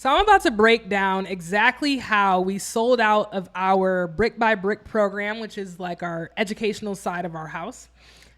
So I'm about to break down exactly how we sold out of our brick by brick program, which is like our educational side of our house,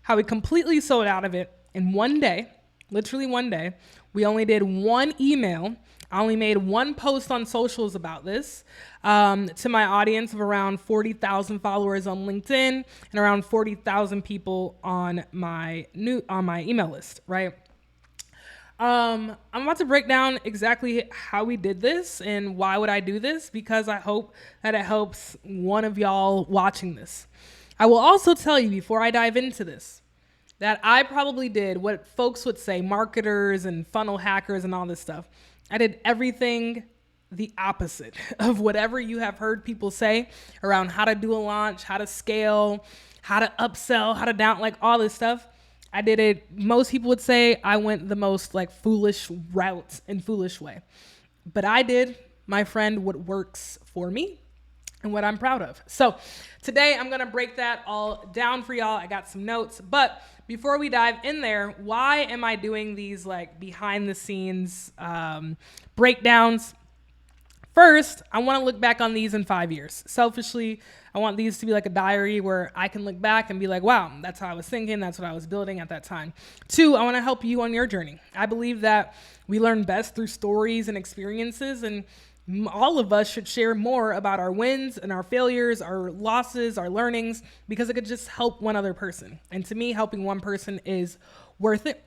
how we completely sold out of it in one day, literally one day. We only did one email. I only made one post on socials about this to my audience of around 40,000 followers on LinkedIn and around 40,000 people on my email list, right? I'm about to break down exactly how we did this and why would I do this, because I hope that it helps one of y'all watching this. I will also tell you before I dive into this that I probably did what folks would say, marketers and funnel hackers and all this stuff. I did everything the opposite of whatever you have heard people say around how to do a launch, how to scale, how to upsell, how to down, like all this stuff. I did it, most people would say I went the most like foolish route and foolish way. But I did, my friend, what works for me and what I'm proud of. So today I'm gonna break that all down for y'all. I got some notes, but before we dive in there, why am I doing these like behind the scenes breakdowns? First, I want to look back on these in 5 years. Selfishly, I want these to be like a diary where I can look back and be like, wow, that's how I was thinking. That's what I was building at that time. 2, I want to help you on your journey. I believe that we learn best through stories and experiences, and all of us should share more about our wins and our failures, our losses, our learnings, because it could just help one other person. And to me, helping one person is worth it.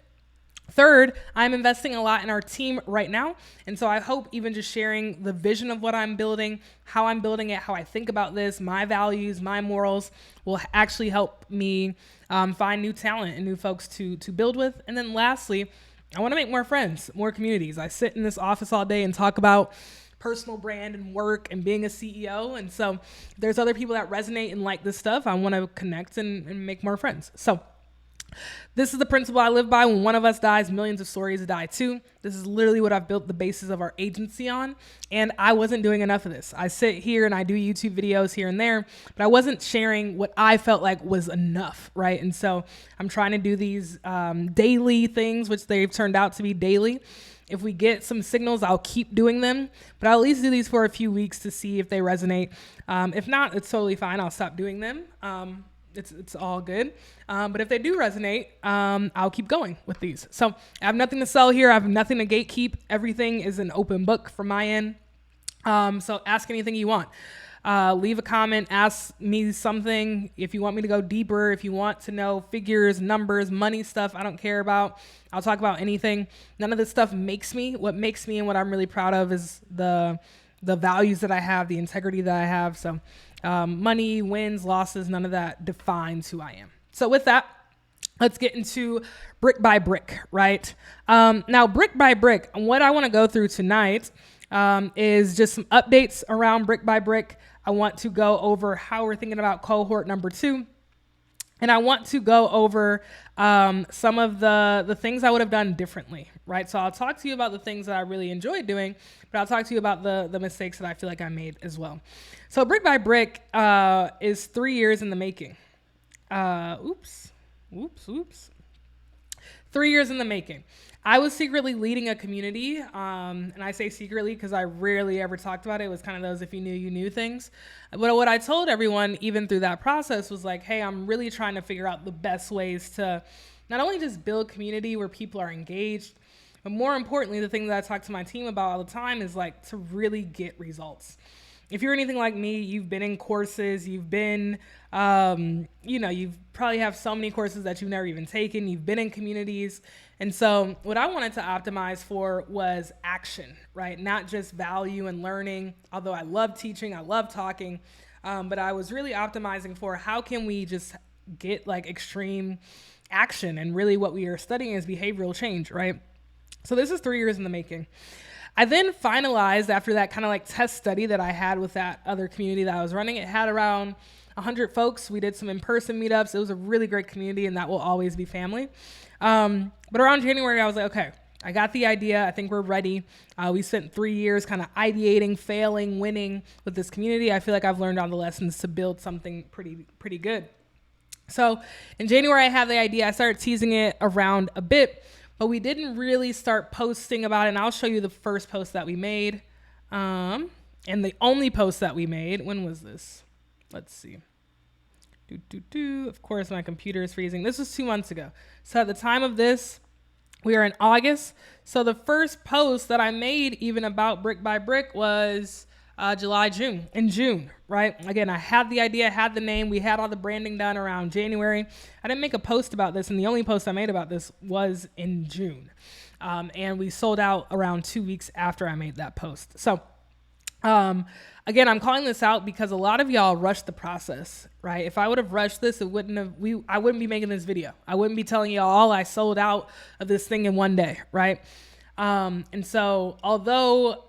Third, I'm investing a lot in our team right now. And so I hope even just sharing the vision of what I'm building, how I'm building it, how I think about this, my values, my morals will actually help me find new talent and new folks to build with. And then lastly, I want to make more friends, more communities. I sit in this office all day and talk about personal brand and work and being a CEO. And so if there's other people that resonate and like this stuff, I want to connect and make more friends. So this is the principle I live by. When one of us dies, millions of stories die too. This is literally what I've built the basis of our agency on. And I wasn't doing enough of this. I sit here and I do YouTube videos here and there, but I wasn't sharing what I felt like was enough, right? And so I'm trying to do these daily things, which they've turned out to be daily. If we get some signals, I'll keep doing them, but I'll at least do these for a few weeks to see if they resonate. If not, it's totally fine. I'll stop doing them. It's all good. But if they do resonate, I'll keep going with these. So I have nothing to sell here. I have nothing to gatekeep. Everything is an open book from my end. So ask anything you want. Leave a comment, ask me something. If you want me to go deeper, if you want to know figures, numbers, money stuff, I don't care about. I'll talk about anything. None of this stuff makes me. What makes me and what I'm really proud of is the values that I have, the integrity that I have. So money, wins, losses, none of that defines who I am. So with that, let's get into brick by brick, right? Now, brick by brick, what I want to go through tonight is just some updates around brick by brick. I want to go over how we're thinking about cohort number 2. And I want to go over some of the things I would have done differently, right? So I'll talk to you about the things that I really enjoyed doing, but I'll talk to you about the mistakes that I feel like I made as well. So brick by brick is 3 years in the making. Oops. 3 years in the making. I was secretly leading a community, and I say secretly because I rarely ever talked about it. It was kind of those if you knew, you knew things. But what I told everyone, even through that process, was like, hey, I'm really trying to figure out the best ways to not only just build community where people are engaged, but more importantly, the thing that I talk to my team about all the time is like to really get results. If you're anything like me, you've been in courses, you've been, you've probably have so many courses that you've never even taken, you've been in communities. And so what I wanted to optimize for was action, right? Not just value and learning, although I love teaching, I love talking, but I was really optimizing for how can we just get like extreme action, and really what we are studying is behavioral change, right? So this is 3 years in the making. I then finalized after that kind of like test study that I had with that other community that I was running. It had around 100 folks. We did some in-person meetups. It was a really great community, and that will always be family. But around January, I was like, okay, I got the idea. I think we're ready. We spent 3 years kind of ideating, failing, winning with this community. I feel like I've learned all the lessons to build something pretty good. So in January, I had the idea. I started teasing it around a bit, but we didn't really start posting about it. And I'll show you the first post that we made. And the only post that we made, when was this? Let's see. Of course, my computer is freezing. This was 2 months ago. So at the time of this, we are in August. So the first post that I made even about Brick by Brick was in June, right? Again, I had the idea, had the name. We had all the branding done around January. I didn't make a post about this, and the only post I made about this was in June. And we sold out around 2 weeks after I made that post. So again, I'm calling this out because a lot of y'all rushed the process, right? If I would have rushed this, I wouldn't be making this video. I wouldn't be telling y'all I sold out of this thing in one day, right? And so although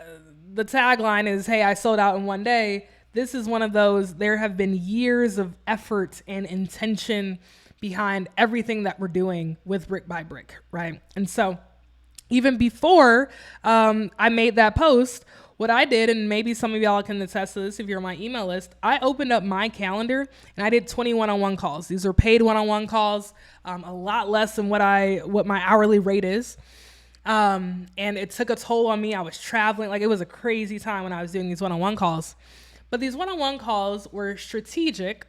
the tagline is, hey, I sold out in one day, this is one of those, there have been years of effort and intention behind everything that we're doing with Brick by Brick, right? And so even before I made that post, what I did, and maybe some of y'all can attest to this if you're on my email list, I opened up my calendar and I did 20 one-on-one calls. These are paid one-on-one calls, a lot less than what my hourly rate is. And it took a toll on me. I was traveling. Like, it was a crazy time when I was doing these one-on-one calls. But these one-on-one calls were strategic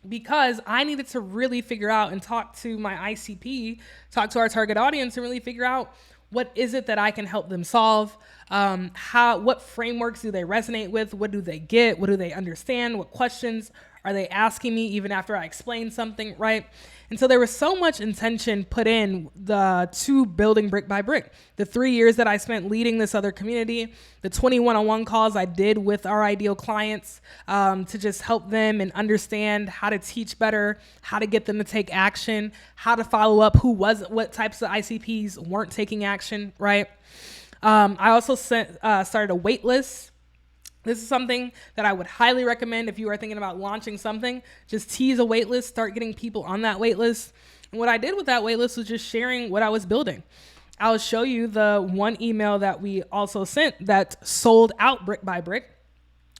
because I needed to really figure out and talk to my ICP, talk to our target audience, and really figure out what is it that I can help them solve? What frameworks do they resonate with? What do they get? What do they understand? What questions are they asking me even after I explain something, right? And so there was so much intention put in to building Brick by Brick. The 3 years that I spent leading this other community, the 20 one-on-one calls I did with our ideal clients to just help them and understand how to teach better, how to get them to take action, how to follow up what types of ICPs weren't taking action, right? I also started a wait list. This is something that I would highly recommend if you are thinking about launching something. Just tease a wait list, start getting people on that wait list. And what I did with that wait list was just sharing what I was building. I'll show you the one email that we also sent that sold out Brick by Brick.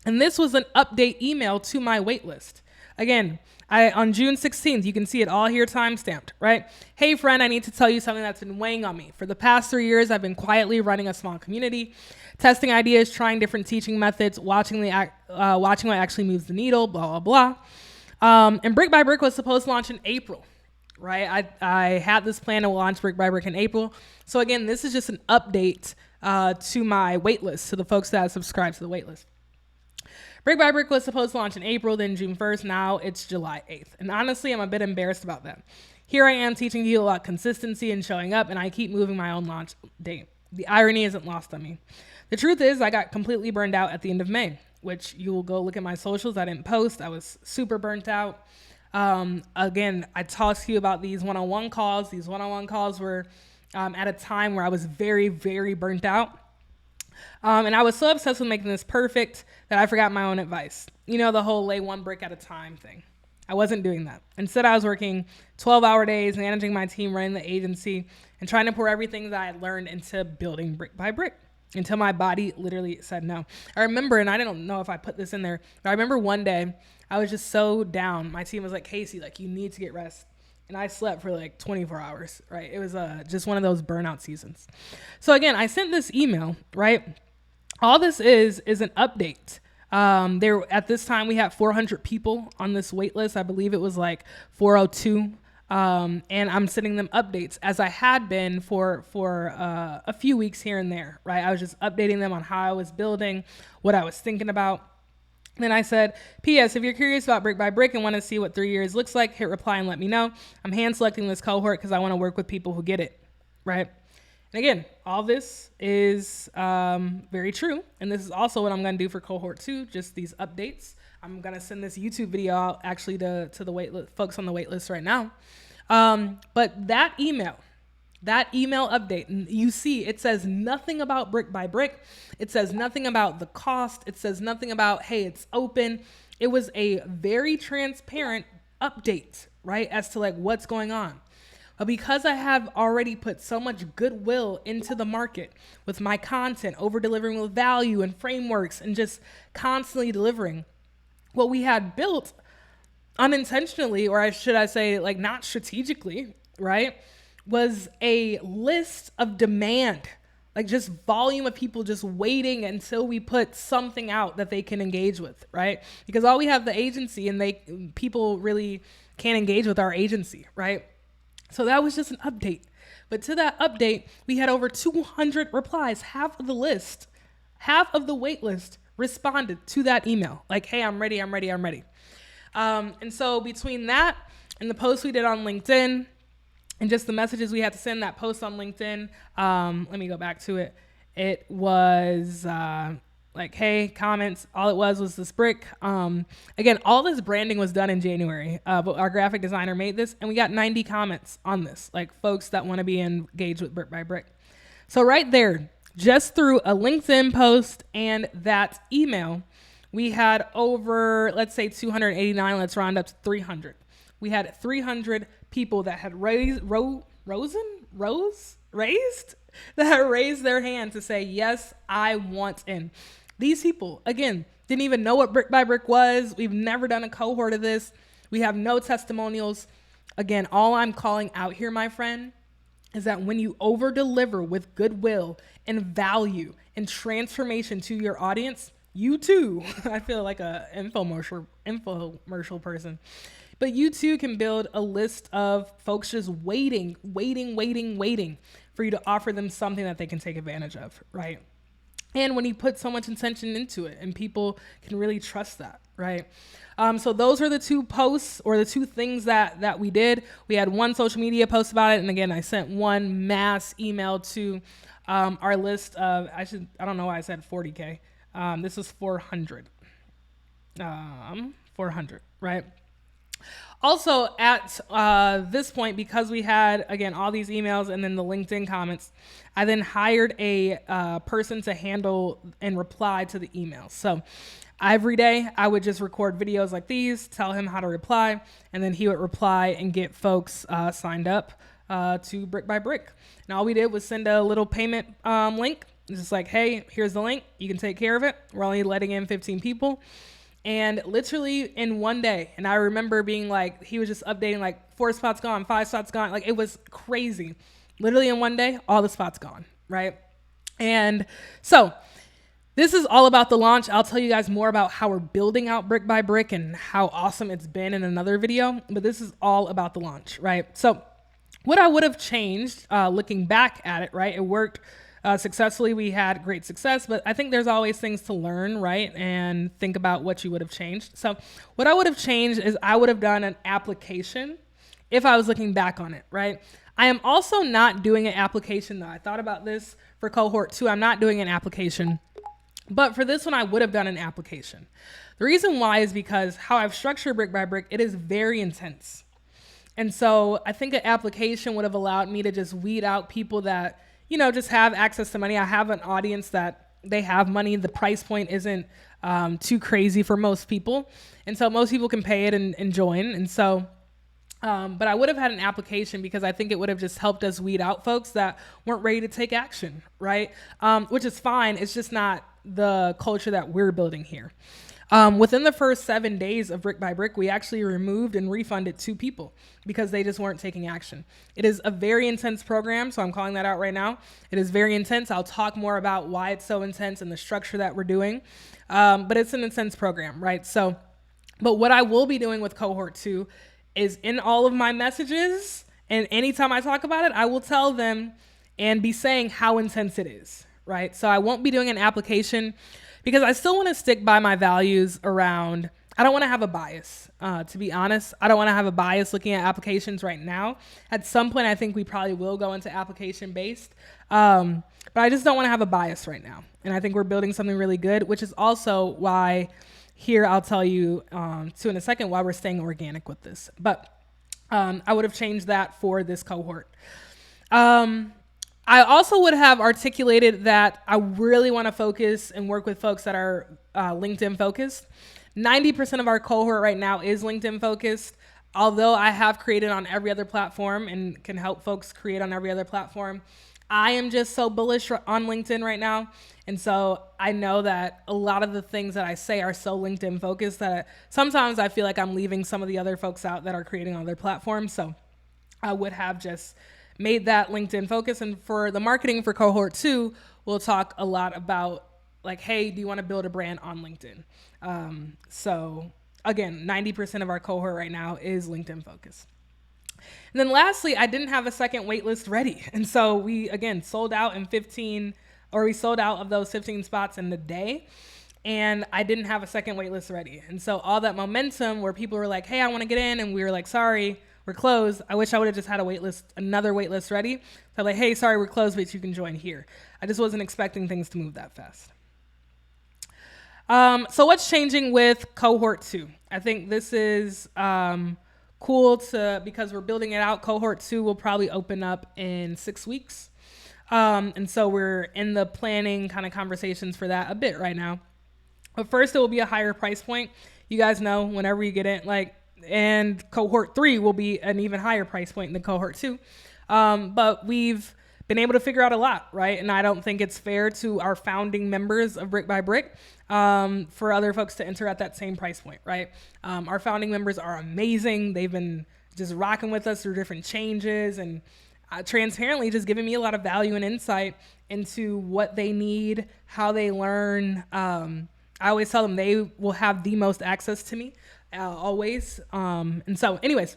And this was an update email to my wait list. Again, on June 16th, you can see it all here timestamped, right? Hey friend, I need to tell you something that's been weighing on me. For the past 3 years, I've been quietly running a small community, testing ideas, trying different teaching methods, watching what actually moves the needle, blah, blah, blah. And Brick by Brick was supposed to launch in April, right? I had this plan to launch Brick by Brick in April. So again, this is just an update to my wait list, to the folks that subscribe to the wait list. Brick by Brick was supposed to launch in April, then June 1st. Now it's July 8th. And honestly, I'm a bit embarrassed about that. Here I am teaching you about consistency and showing up, and I keep moving my own launch date. The irony isn't lost on me. The truth is, I got completely burned out at the end of May, which you will go look at my socials. I didn't post. I was super burnt out. Again, I talked to you about these one-on-one calls. These one-on-one calls were at a time where I was very, very burnt out. And I was so obsessed with making this perfect that I forgot my own advice. You know, the whole lay one brick at a time thing. I wasn't doing that. Instead, I was working 12-hour days, managing my team, running the agency, and trying to pour everything that I had learned into building brick by brick until my body literally said no. I remember, and I don't know if I put this in there, but I remember one day I was just so down. My team was like, Casey, like, you need to get rest. And I slept for like 24 hours, right? It was just one of those burnout seasons. So again, I sent this email, right? All this is an update. At this time, we had 400 people on this wait list. I believe it was like 402. And I'm sending them updates as I had been for a few weeks here and there, right? I was just updating them on how I was building, what I was thinking about. Then I said, P.S. if you're curious about Brick by Brick and want to see what 3 years looks like, hit reply and let me know. I'm hand selecting this cohort because I want to work with people who get it, right? And again, all this is very true. And this is also what I'm going to do for cohort 2, just these updates. I'm going to send this YouTube video out actually to the folks on the wait list right now. But that email update, and you see it says nothing about Brick by Brick. It says nothing about the cost. It says nothing about, hey, it's open. It was a very transparent update, right, as to like what's going on. But because I have already put so much goodwill into the market with my content, over delivering with value and frameworks and just constantly delivering, what we had built unintentionally, or should I say like not strategically, right, was a list of demand Like just volume of people just waiting until we put something out that they can engage with, right? Because all we have the agency, and people really can't engage with our agency, right? So that was just an update. But to that update, we had over 200 replies. Half of the wait list responded to that email. Like, hey, I'm ready. And so between that and the post we did on LinkedIn, and just the messages we had to send, that post on LinkedIn, let me go back to it. It was like, hey, comments. All it was this brick. Again, all this branding was done in January, but our graphic designer made this, and we got 90 comments on this, like folks that want to be engaged with Brick by Brick. So right there, just through a LinkedIn post and that email, we had over, let's say 289, let's round up to 300. We had 300 people that had raised their hand to say, yes, I want in. These people, again, didn't even know what Brick by Brick was. We've never done a cohort of this. We have no testimonials. Again, all I'm calling out here, my friend, is that when you over deliver with goodwill and value and transformation to your audience, you too, I feel like a infomercial person, but you too can build a list of folks just waiting for you to offer them something that they can take advantage of, right? And when you put so much intention into it, and people can really trust that, right? So those are the two posts, or the two things that we did. We had one social media post about it, and again, I sent one mass email to our list of, I don't know why I said 40K. This was 400. 400, right? Also, at this point, because we had, again, all these emails and then the LinkedIn comments, I then hired a person to handle and reply to the emails. So every day, I would just record videos like these, tell him how to reply, and then he would reply and get folks signed up to Brick by Brick. And all we did was send a little payment link. It's just like, hey, here's the link. You can take care of it. We're only letting in 15 people. And literally in one day, and I remember being like, he was just updating like 4 spots gone, 5 spots gone. Like it was crazy. Literally in one day, all the spots gone, right? And so this is all about the launch. I'll tell you guys more about how we're building out Brick by Brick and how awesome it's been in another video, but this is all about the launch, right? So what I would have changed, looking back at it, right? It worked successfully. We had great success, but I think there's always things to learn, right? And think about what you would have changed. So what I would have changed is I would have done an application if I was looking back on it, right? I am also not doing an application though. I thought about this for cohort 2. I'm not doing an application, but for this one, I would have done an application. The reason why is because how I've structured Brick by Brick, it is very intense. And so I think an application would have allowed me to just weed out people that, you know, just have access to money. I have an audience that they have money. The price point isn't too crazy for most people. And so most people can pay it and join. And so, but I would have had an application because I think it would have just helped us weed out folks that weren't ready to take action, right? Which is fine. It's just not the culture that we're building here. Within the first 7 days of Brick by Brick, we actually removed and refunded 2 people because they just weren't taking action. It is a very intense program, so I'm calling that out right now. It is very intense. I'll talk more about why it's so intense and the structure that we're doing, but it's an intense program, right? So, but what I will be doing with cohort 2 is in all of my messages, and anytime I talk about it, I will tell them and be saying how intense it is, right? So I won't be doing an application because I still want to stick by my values around, I don't want to have a bias. To be honest, I don't want to have a bias looking at applications right now. At some point, I think we probably will go into application-based, but I just don't want to have a bias right now. And I think we're building something really good, which is also why here I'll tell you too in a second why we're staying organic with this. But I would have changed that for this cohort. I also would have articulated that I really want to focus and work with folks that are LinkedIn focused. 90% of our cohort right now is LinkedIn focused. Although I have created on every other platform and can help folks create on every other platform, I am just so bullish on LinkedIn right now. And so I know that a lot of the things that I say are so LinkedIn focused that sometimes I feel like I'm leaving some of the other folks out that are creating on other platforms. So I would have just made that LinkedIn focus. And for the marketing for cohort 2, we'll talk a lot about like, hey, do you want to build a brand on LinkedIn? So again, 90% of our cohort right now is LinkedIn focused. And then lastly, I didn't have a second waitlist ready. And so we, again, sold out in 15, or we sold out of those 15 spots in the day. And I didn't have a second waitlist ready. And so all that momentum where people were like, hey, I want to get in. And we were like, sorry, we're closed. I wish I would have just had another waitlist ready. So like, hey, sorry, we're closed, but you can join here. I just wasn't expecting things to move that fast. So what's changing with cohort 2? I think this is cool because we're building it out. Cohort 2 will probably open up in 6 weeks. And so we're in the planning kind of conversations for that a bit right now. But first, it will be a higher price point. You guys know whenever you get in, and cohort 3 will be an even higher price point than cohort 2. But we've been able to figure out a lot, right? And I don't think it's fair to our founding members of Brick by Brick for other folks to enter at that same price point, right? Our founding members are amazing. They've been just rocking with us through different changes and transparently just giving me a lot of value and insight into what they need, how they learn. I always tell them they will have the most access to me, always. And so anyways,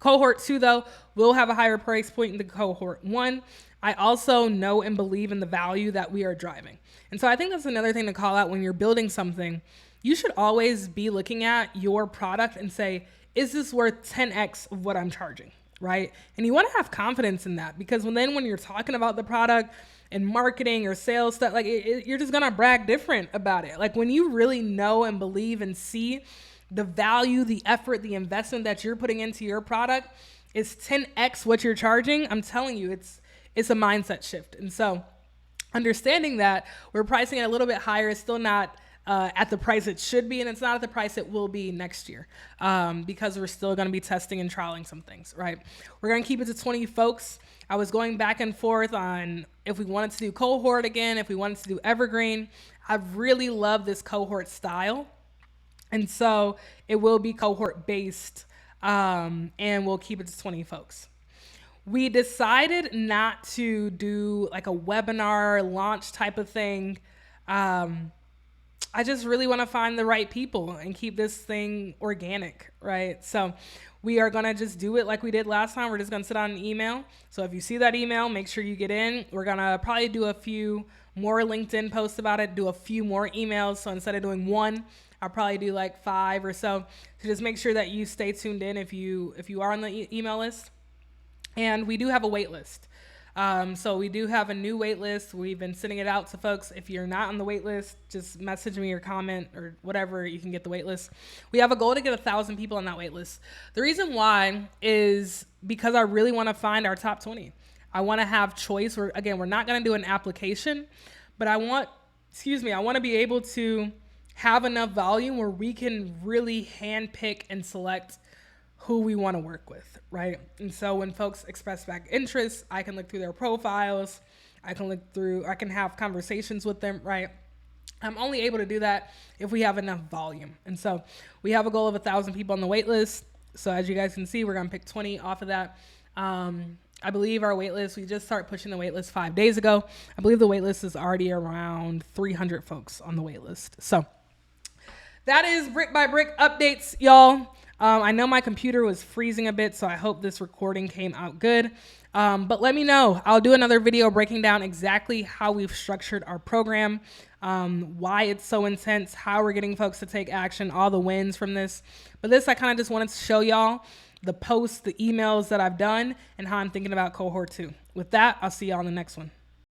cohort 2, though, will have a higher price point than cohort 1. I also know and believe in the value that we are driving. And so I think that's another thing to call out when you're building something. You should always be looking at your product and say, is this worth 10x of what I'm charging, right? And you want to have confidence in that, because when you're talking about the product and marketing or sales stuff, you're just going to brag different about it. Like when you really know and believe and see the value, the effort, the investment that you're putting into your product is 10x what you're charging, I'm telling you, it's a mindset shift. And so understanding that we're pricing it a little bit higher, it's still not at the price it should be, and it's not at the price it will be next year because we're still going to be testing and trialing some things, right? We're going to keep it to 20 folks. I was going back and forth on if we wanted to do cohort again, if we wanted to do evergreen. I really love this cohort style. And so it will be cohort based, and we'll keep it to 20 folks. We decided not to do like a webinar launch type of thing. I just really want to find the right people and keep this thing organic, right? So we are going to just do it like we did last time. We're just going to sit on an email. So if you see that email, make sure you get in. We're going to probably do a few more LinkedIn posts about it, do a few more emails. So instead of doing one, I'll probably do like 5 or so. So just make sure that you stay tuned in if you are on the email list. And we do have a wait list. So we do have a new wait list. We've been sending it out to folks. If you're not on the wait list, just message me or comment or whatever. You can get the wait list. We have a goal to get 1,000 people on that wait list. The reason why is because I really want to find our top 20. I want to have choice. We're not going to do an application, but I want to be able to have enough volume where we can really handpick and select who we want to work with, right? And so when folks express back interest, I can look through their profiles. I can have conversations with them, right? I'm only able to do that if we have enough volume. And so we have a goal of 1,000 people on the wait list. So as you guys can see, we're going to pick 20 off of that. I believe our wait list, we just started pushing the wait list 5 days ago. I believe the wait list is already around 300 folks on the wait list. So that is Brick by Brick updates, y'all. I know my computer was freezing a bit, so I hope this recording came out good. But let me know. I'll do another video breaking down exactly how we've structured our program, why it's so intense, how we're getting folks to take action, all the wins from this. But this, I kind of just wanted to show y'all the posts, the emails that I've done, and how I'm thinking about cohort 2. With that, I'll see y'all in the next one.